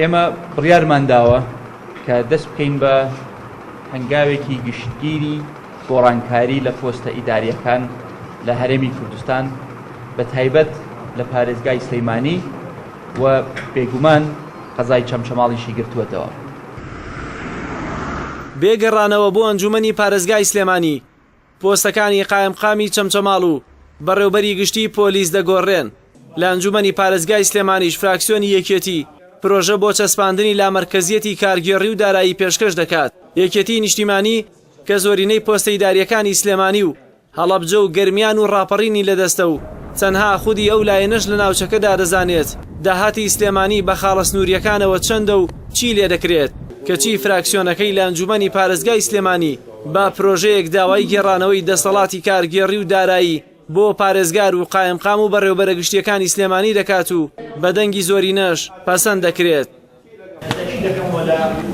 ئێمە بڕیارمانداوە کە دەست بکەین بە هەنگاوێکی گشتگیری گۆڕانکاری لە پۆستە ئیداریەکان لە هەرێمی کوردستان بە تایبەت لە پارێزگای سلەیمانی و بێگومان قەزای چەمچەماڵیشی گرتووەتەوە. بێگەڕانەوە بۆ ئەنجومەنی پارێزگای سلێمانی پۆستەکانی قایمقامی چەمچەماڵ و بەڕێوەبەری گشتی پۆلیس دەگۆڕێن. لە ئەنجومەنی پارێزگای سلێمانیش فراکسیۆنی یەکێتی پرۆژە بۆ چەسپاندنی لامەرکەزیەتی کارگێڕی و دارایی پێشکەش دەکات. یەکێتی نیشتیمانی کە زۆرینەی پۆستە ئیداریەکانی سلێمانی و هەڵەبجە و گەرمیان و ڕاپەڕینی لەدەستە و چەندها خودی ئەو لایەنەش لە ناوچەکەدا دەزانێت داهاتی سلێمانی بە خاڵە سنووریەکانەوە چەندە و چی لێ دەکرێت کەچی فراکسیۆنەکەی لە ئەنجومەنی پارێزگای سلێمانی با پرۆژەیەک داوای گێڕانەوەی دەسەڵاتی کارگێڕی و دارایی بۆ پارێزگار و قایمقام و بەڕێوەبەرە گشتیەکانی سلێمانی دەکات و بەدەنگی زۆرینەش پەسەند دەکرێت.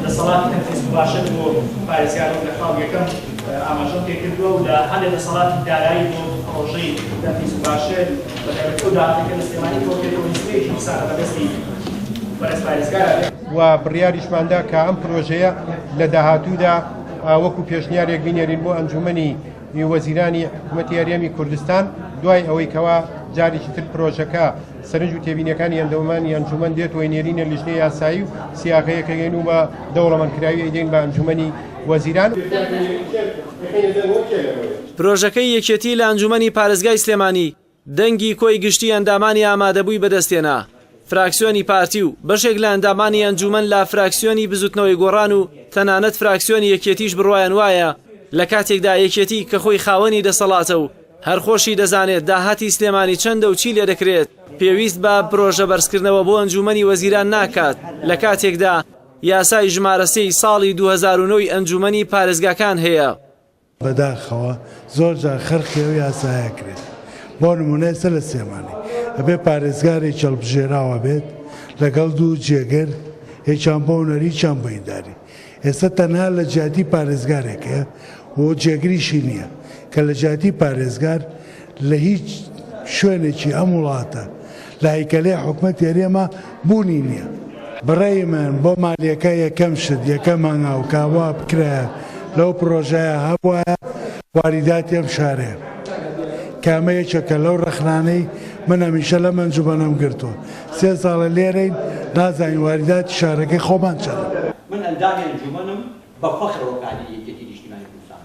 دەسەڵاتی تەنفیز باشن بۆ پارێزگاران لە خاڵ یەکەم ئاماژەم پێکردووە و لە هەندێک دەسەڵاتی دارایی بۆ پرۆژەی تەنفیز باشن بە تایبەتی ئەو داهاتەکە لە سلێمانی کۆکردەوە نسبەیەکی قسانە بەدەستی بەرز پارێزگارە و بڕیاریشماندا کە ئەم پرۆژەیە لە داهاتوودا وەکو پێشنیارێک بینێرین بۆ ئەنجومەنی وەزیرانی حکوومەتی هەرێمی کوردستان دوای ئەوەی کەوا جارێکی تر پرۆژەکە سەرنج و تێبینیەکانی ئەندەمانی ئەنجومەن دێتەوە نێرینە لیژنەی یاسایی و سیاقەیەکەگەین و بە دەوڵەمەندکراوی ئەیدەین بە ئەنجومەنی وەزیران. پرۆژەکەی یەکێتی لە ئەنجومەنی پارێزگای سلێمانی دەنگی کۆی گشتی ئەندامانی ئامادەبووی بەدەستێنا. فراکسیۆنی پارتی و بەشێک لە ئەندامانی ئەنجومەن لا فراکسیۆنی بزوتنەوەی گۆڕان و تەنانەت فراکسیۆنی یەکێتیش بڕوایان وایە لە کاتێکدا یەکێتی کە خۆی خاوەنی دەسەڵاتە و هەرخۆشی دەزانێت داهاتی سلێمانی چەندە و چی لێ دەکرێت پێویست بە پرۆژە بەرزکردنەوە بۆ ئەنجومەنی وەزیران ناکات لە کاتێکدا یاسای ژمارە 3 ساڵی 2009 ئەنجومەنی پارێزگاکان هەیە. بەداخەوە زۆر جار خەرخی ئەو یاسایە کرێت بۆ نمونە ئێستا لە سلێمانی ئەبێ پارێزگارێک چەڵبژێراوە بێت لەگەڵ دوو جێگەر هیچیان بۆ هونەری هیچیان بۆ ئیداری. ئێستا تەنها لە جیاتی پارێزگارێکە و جێگریشی نییە کە لە جیاتی پارێزگار لە هیچ شوێنێکی ئەم وڵاتە لە هەیکەلەی حکوومەتی هەرێمە بوونی نییە. بڕێی من بۆ مالیەکە یەکەم شت یەکەم مانگا و کاوا بکرایە لەو پرۆژەیە هەبووە واریداتی ئەم شارەیە کامە یەکێکە لەو ڕەخنانەی من هەمیشە لە ئەنجومەنم گرتووە 3 ساڵە لێرەین نازانین واریداتی شارەکەی خۆمان چەندە. من ئەندامی ئەنجومەنم بە فەخرەوەکانی یەکێتی نیشتیمانی کوردستان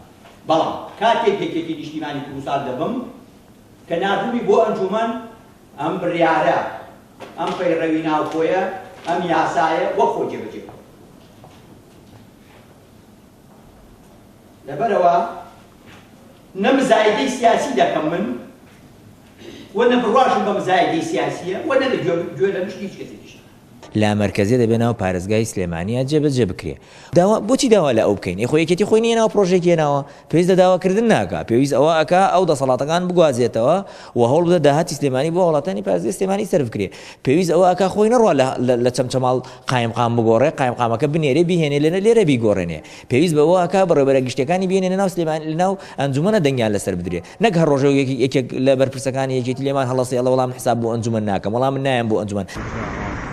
بەڵام کاتێک یەکێتی نیشتیمانی کوردستان دەبم کە نردبووی بۆ ئەنجومەن ئەم بڕیارە ئەم پەیڕەوی ناوخۆیە ئەم یاسایە وەک خۆ جێبەجێ لەبەرەوە نە مزایدەی سیاسی دەکەم من وە نە بڕواشم بە مزایدەی سیاسیە وە نە لە گوێ لە مشتی هیچ کەسێکی لا مرکزی دەبێت ناو پارێزگای سلێمانیە جێبەجێ بکرێ. بۆچی داوا لە ئەو بکەین؟ خۆی یەکێتی خۆی نیە ناو پرۆژێکی ناوە پێویستە داواکردن ناکە پێویست ئەوە ئەکا ئەو دەسەڵاتەکان بگوازێتەوە و هەوڵ بدە داهاتی سلێمانی بۆ وڵاتانی پارێزگای سلێمانی سەرف بکرێ. پێویست ئەوە ئەکا خۆی نەڕوا لە چەمچەماڵ قایمقام بگۆڕێ قایمقامەکە بنێرێ بیهێنێ لێرە بیگۆڕێنێ. پێویست بەوە ئەکا بەڕێوەبەرە گشتەکانی بێنێنە ناو سلێمانی لەناو ئەنجومەنە دەنگیان لەسەر بدرێ نەک هەر ڕۆژە یەکێک لە بەرپرسەکانی یەکێتی لێمان هەڵەسێ ئەڵە وەڵام حساب بۆ ئەنجومەن ناکەم وەڵام من نایەم بۆ ئەنجومەن.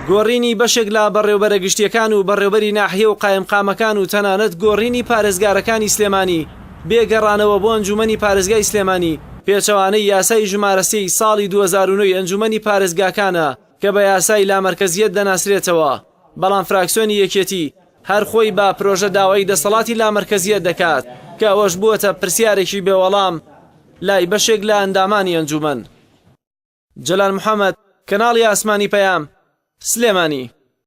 گۆڕینی بەشێک لە بەڕێوەبەرە گشتیەکان و بەڕێوەبەری ناحیە و قایمقامەکان و تەنانەت گۆڕینی پارێزگارەکانی سلێمانی بێگەڕانەوە بۆ ئەنجومەنی پارێزگای سلێمانی پێچەوانەی یاسای ژمارە 3 ساڵی 2009 ئەنجومەنی پارێزگاکانە کە بە یاسای لامەرکەزیەت دەناسرێتەوە. بەڵام فراکسیۆنی یەکێتی هەر خۆی با پرۆژە داوای دەسەڵاتی لامەرکەزیەت دەکات کە ئەوەش بووەتە پرسیارێکی بێوەڵام لای بەشێک لە ئەندامانی ئەنجومەن. جەلال محەممەد، کەناڵی ئاسمانی پەیام، سلێمانی.